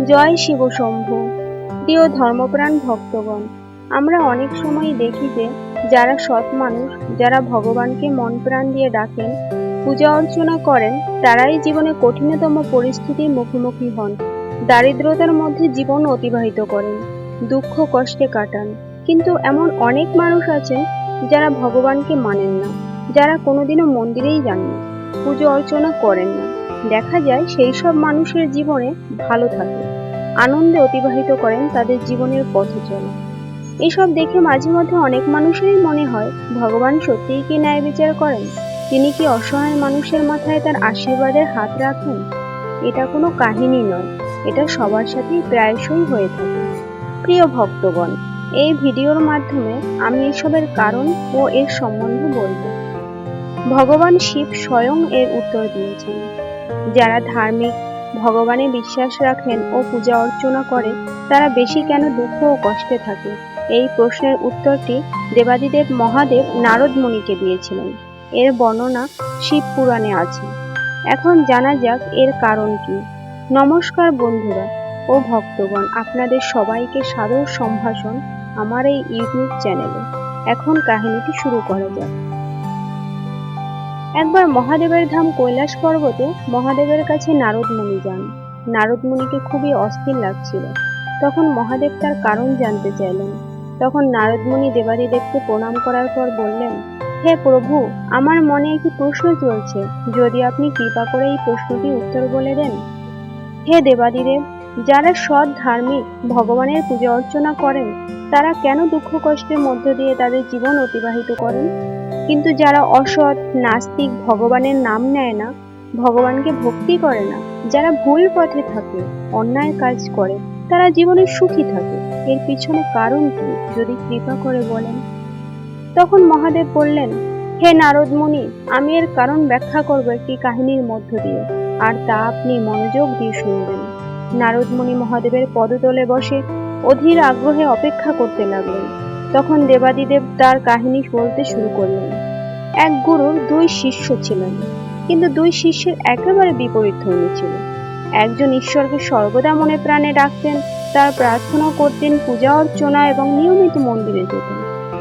জয় শিব শম্ভু। প্রিয় ধর্মপ্রাণ ভক্তগণ, আমরা অনেক সময় দেখি যে যারা সৎ মানুষ, যারা ভগবানকে মন প্রাণ দিয়ে ডাকেন, পূজা অর্চনা করেন, তারাই জীবনে কঠিনতম পরিস্থিতির মুখোমুখি হন, দারিদ্রতার মধ্যে জীবন অতিবাহিত করেন, দুঃখ কষ্টে কাটান। কিন্তু এমন অনেক মানুষ আছেন যারা ভগবানকে মানেন না, যারা কোনোদিনও মন্দিরেই যান না, পুজো অর্চনা করেন না। দেখা যায় সেই সব মানুষের জীবনে ভালো থাকে, আনন্দে অতিবাহিত করেন তাদের জীবনের পথ চলা। এসব দেখে মাঝে মধ্যে অনেক মানুষেরই মনে হয়, ভগবান সত্যিই কি ন্যায় বিচার করেন? তিনি কি অসহায় মানুষের মাথায় তার আশীর্বাদের হাত রাখেন? এটা কোনো কাহিনী নয়, এটা সবার সাথেই প্রায়শই হয়ে থাকে। প্রিয় ভক্তগণ, এই ভিডিওর মাধ্যমে আমি এসবের কারণ ও এর সম্বন্ধে বলবো। ভগবান শিব স্বয়ং এর উত্তর দিয়েছেন। যারা ধার্মিক, ভগবানে বিশ্বাস রাখেন ও পূজা অর্চনা করে, তারা বেশি কেন দুঃখ ও কষ্টে থাকে? এই প্রশ্নের উত্তরটি দেবাদিদেব মহাদেব নারদ মুনিকে দিয়েছিলেন। এর বর্ণনা শিব পুরাণে আছে। এখন জানা যাক এর কারণ কি। নমস্কার বন্ধুরা ও ভক্তগণ, আপনাদের সবাইকে সাদর সম্ভাষণ আমার এই ইউটিউব চ্যানেলে। এখন কাহিনীটি শুরু করা যাক। একবার মহাদেবের ধাম কৈলাস পর্বতে মহাদেবের কাছে নারদ মুনি যান। নারদ মুনিকে খুবই অস্থির লাগছিল। তখন মহাদেব তার কারণ জানতে চাইলেন। তখন নারদ মুনি দেবাদিদেবকে প্রণাম করার পর বললেন, হে প্রভু, আমার মনে একটি প্রশ্ন চলছে, যদি আপনি কৃপা করে এই প্রশ্নটির উত্তর বলে দেন। হে দেবাদিদেব, যারা সৎ ধার্মিক, ভগবানের পূজা অর্চনা করেন, তারা কেন দুঃখ কষ্টের মধ্য দিয়ে তাদের জীবন অতিবাহিত করেন? কিন্তু যারা অসৎ, নাস্তিক, ভগবানের নাম নেয় না, ভগবানকে ভক্তি করে না, যারা ভুল পথে থাকে, অন্যায় কাজ করে, তারা জীবনে সুখী থাকে। এর পিছনে কারণ কি, যদি কৃপা করে বলেন। তখন মহাদেব বললেন, হে নারদ মুনি, আমি এর কারণ ব্যাখ্যা করব একটি কাহিনীর মধ্য দিয়ে, আর তা আপনি মনোযোগ দিয়ে শুনবেন। নারদ মুনি মহাদেবের পদতলে বসে অধীর আগ্রহে অপেক্ষা করতে লাগলেন। তখন দেবাদিদেব তার কাহিনী বলতে শুরু করলেন। এক গুরুর দুই শিষ্য ছিলেন, কিন্তু দুই শিষ্যের একেবারে বিপরীত ধর্মী ছিল। একজন ঈশ্বরকে সর্বদা মনে প্রাণে ডাকতেন, তার প্রার্থনা করতেন, পূজা অর্চনা এবং নিয়মিত মন্দিরে যেতেন।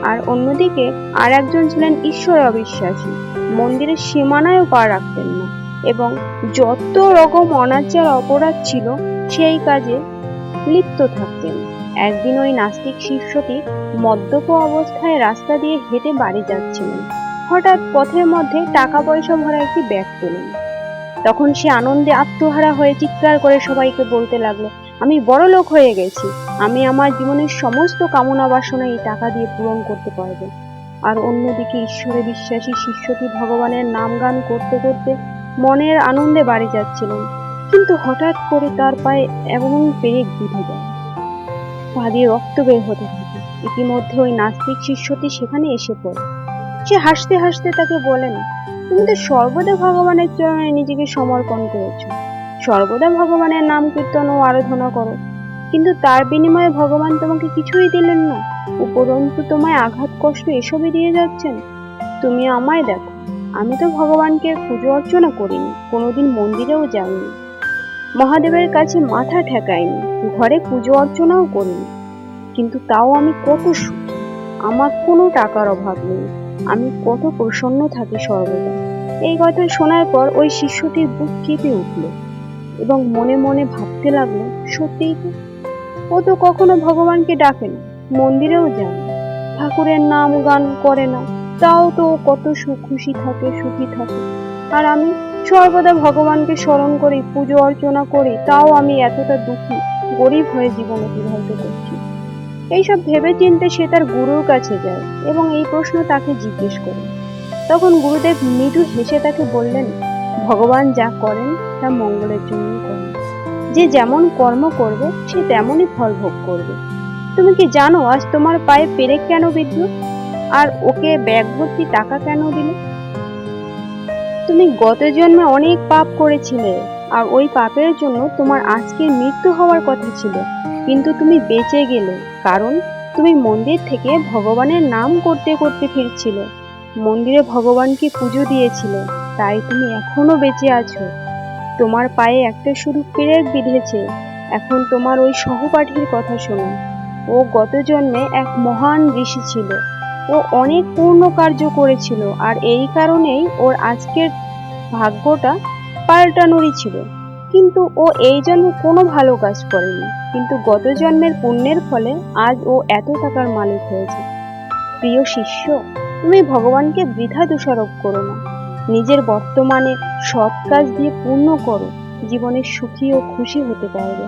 আর অন্যদিকে আর একজন ছিলেন ঈশ্বর অবিশ্বাসী, মন্দিরের সীমানায়ও পা রাখতেন না, এবং যত রকম অনাচার অপরাধ ছিল সেই কাজে লিপ্ত থাকতেন। একদিন ওই নাস্তিক শিষ্যটি মদ্যপ অবস্থায় রাস্তা দিয়ে হেঁটে বাড়ি যাচ্ছিলেন। হঠাৎ পথের মধ্যে টাকা পয়সা ভরা একটি ব্যাগ পেলেন। তখন সে আনন্দে আত্মহারা হয়ে চিৎকার করে সবাইকে বলতে লাগলো, আমি বড়লোক হয়ে গেছি, আমি আমার জীবনের সমস্ত কামনা বাসনা এই টাকা দিয়ে পূরণ করতে পারবো। আর অন্যদিকে ঈশ্বরে বিশ্বাসী শিষ্যটি ভগবানের নাম গান করতে করতে মনের আনন্দে বাড়ি যাচ্ছিলেন। কিন্তু হঠাৎ করে তার পায়ে এমন পেরেক বিঁধে যায়, পা দিয়ে রক্ত বের হতে থাকে। ইতিমধ্যে ওই নাস্তিক শিষ্যটি সেখানে এসে পড়ে। সে হাসতে হাসতে তাকে বলেন, তুমি তো সর্বদা ভগবানের চরণে নিজেকে সমর্পণ করেছ, সর্বদা ভগবানের নাম কীর্তন ও আরাধনা করো, কিন্তু তার বিনিময়ে ভগবান তোমাকে কিছুই দিলেন না, উপরন্তু তোমায় আঘাত কষ্ট এসবই দিয়ে যাচ্ছেন। তুমি আমায় দেখো, আমি তো ভগবানকে পুজো অর্চনা করিনি, কোনোদিন মন্দিরেও যাইনি, মহাদেবের কাছে মাথা ঠেকাইনি, ঘরে পুজো অর্চনাও করিনি, কিন্তু তাও আমি কত সুখী, আমার কোনো টাকার অভাব নেই, আমি কত প্রসন্ন থাকি সর্বদা। এই কথা শোনার পর ওই শিষ্যটির বুক কেঁপে উঠল এবং মনে মনে ভাবতে লাগলো, সত্যিই তো, ও তো কখনো ভগবানকে ডাকে না, মন্দিরেও যায় না, ঠাকুরের নাম গান করে না, তাও তো ও কত খুশি থাকে, সুখী থাকে। আর আমি সর্বদা ভগবানকে স্মরণ করি, পুজো অর্চনা করি, তাও আমি এতটা দুঃখী, গরিব হয়ে জীবন অতিবাহিত করছি। এইসব ভেবে চিন্তে সে তার গুরুর কাছে যায় এবং এই প্রশ্ন তাকে জিজ্ঞেস করে। তখন গুরুদেব মৃদু হেসে তাকে বললেন, ভগবান যা করেন তা মঙ্গলের জন্য করেন, যে যেমন কর্ম করবে সে তেমনই ফল ভোগ করবে। তুমি কি জানো আজ তোমার পায়ে পেরেক কেন বিঁধল, আর ওকে ব্যাগ ভর্তি টাকা কেন দিলে? তুমি গত জন্মে অনেক পাপ করেছিলে, আর ওই পাপের জন্য তোমার আজকে মৃত্যু হওয়ার কথা ছিল, কিন্তু তুমি বেঁচে গেলে, কারণ তুমি মন্দির থেকে ভগবানের নাম করতে করতে ফিরছিলে, মন্দিরে ভগবানকে পুজো দিয়েছিলে, তাই তুমি এখনো বেঁচে আছো। তোমার পায়ে একটা শুধু পেরেক বিঁধেছে, এখন তোমার ওই সহপাঠীর কথা শোনো। ও গত জন্মে এক মহান ঋষি ছিল। ও অনেক পূর্ণ কার্য করেছিল, আর এই কারণেই ওর আজকের ভাগ্যটা পাল্টানোরই ছিল। কিন্তু ও এই জন্মে কোনো ভালো কাজ করেনি, কিন্তু গত জন্মের পুণ্যের ফলে আজ ও এত টাকার মালিক হয়েছে। প্রিয় শিষ্য, তুমি ভগবানকে বৃথা দোষারোপ করো না। নিজের বর্তমানে সৎ কাজ দিয়ে পূর্ণ করো, জীবনে সুখী ও খুশি হতে পারবে।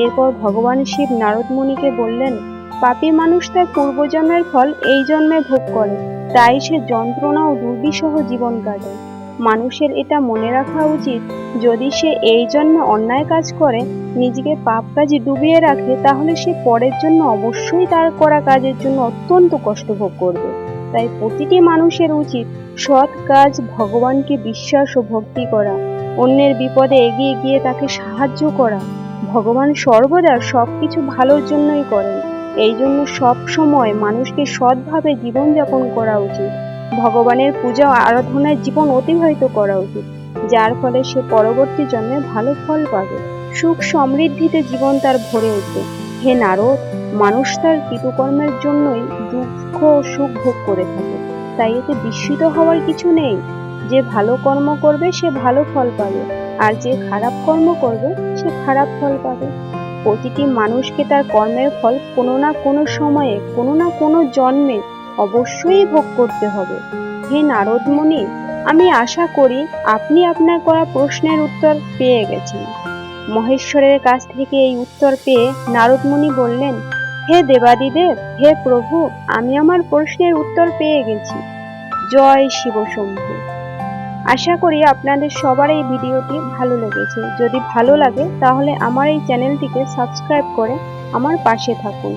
এরপর ভগবান শিব নারদ মুনিকে বললেন, পাপী মানুষ তার পূর্বজন্মের ফল এই জন্মে ভোগ করে, তাই সে যন্ত্রণা ও দুর্বিষহ জীবন কাটায়। মানুষের এটা মনে রাখা উচিত, যদি সে এই জন্মে অন্যায় কাজ করে, নিজেকে পাপ কাজে ডুবিয়ে রাখে, তাহলে সে পরের জন্য অবশ্যই তার করা কাজের জন্য অত্যন্ত কষ্ট ভোগ করবে। তাই প্রতিটি মানুষের উচিত সৎ কাজ, ভগবানকে বিশ্বাস ও ভক্তি করা, অন্যের বিপদে এগিয়ে গিয়ে তাকে সাহায্য করা। ভগবান সর্বদা সবকিছু ভালোর জন্যই করেন। এই জন্য সব সময় মানুষকে সৎভাবে জীবনযাপন করা উচিত। ভগবানের পূজা ও আরাধনায় জীবন অতিবাহিত করা উচিত, যার ফলে সে পরবর্তী জন্মে ভালো ফল পাবে, সুখ সমৃদ্ধিতে জীবন তার ভরে উঠবে। হে নারদ, মানুষ তার কৃতকর্মের জন্যই দুঃখ ও সুখ ভোগ করে থাকে, তাই এতে বিস্মিত হওয়ার কিছু নেই। যে ভালো কর্ম করবে সে ভালো ফল পাবে, আর যে খারাপ কর্ম করবে সে খারাপ ফল পাবে। প্রতিটি মানুষকে তার কর্মের ফল কোনো না কোনো সময়ে, কোনো না কোনো জন্মে অবশ্যই ভোগ করতে হবে। হে নারদ মুনি, আমি আশা করি আপনি আপনার করা প্রশ্নের উত্তর পেয়ে গেছেন। মহেশ্বরের কাছ থেকে এই উত্তর পেয়ে নারদ মুনি বললেন, হে দেবাদিদেব, হে প্রভু, আমি আমার প্রশ্নের উত্তর পেয়ে গেছি। জয় শিব শম্ভু। আশা করি আপনাদের সবার এই ভিডিওটি ভালো লেগেছে। যদি ভালো লাগে তাহলে আমার এই চ্যানেলটিকে সাবস্ক্রাইব করে আমার পাশে থাকুন।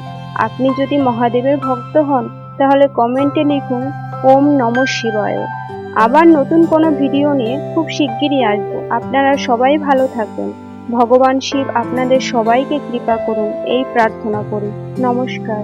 আপনি যদি মহাদেবের ভক্ত হন তাহলে কমেন্টে লিখুন ওম নমঃ শিবায়। আবার নতুন কোনো ভিডিও নিয়ে খুব শিগগিরই আসবো। আপনারা সবাই ভালো থাকবেন। ভগবান শিব আপনাদের সবাইকে কৃপা করুন, এই প্রার্থনা করি। নমস্কার।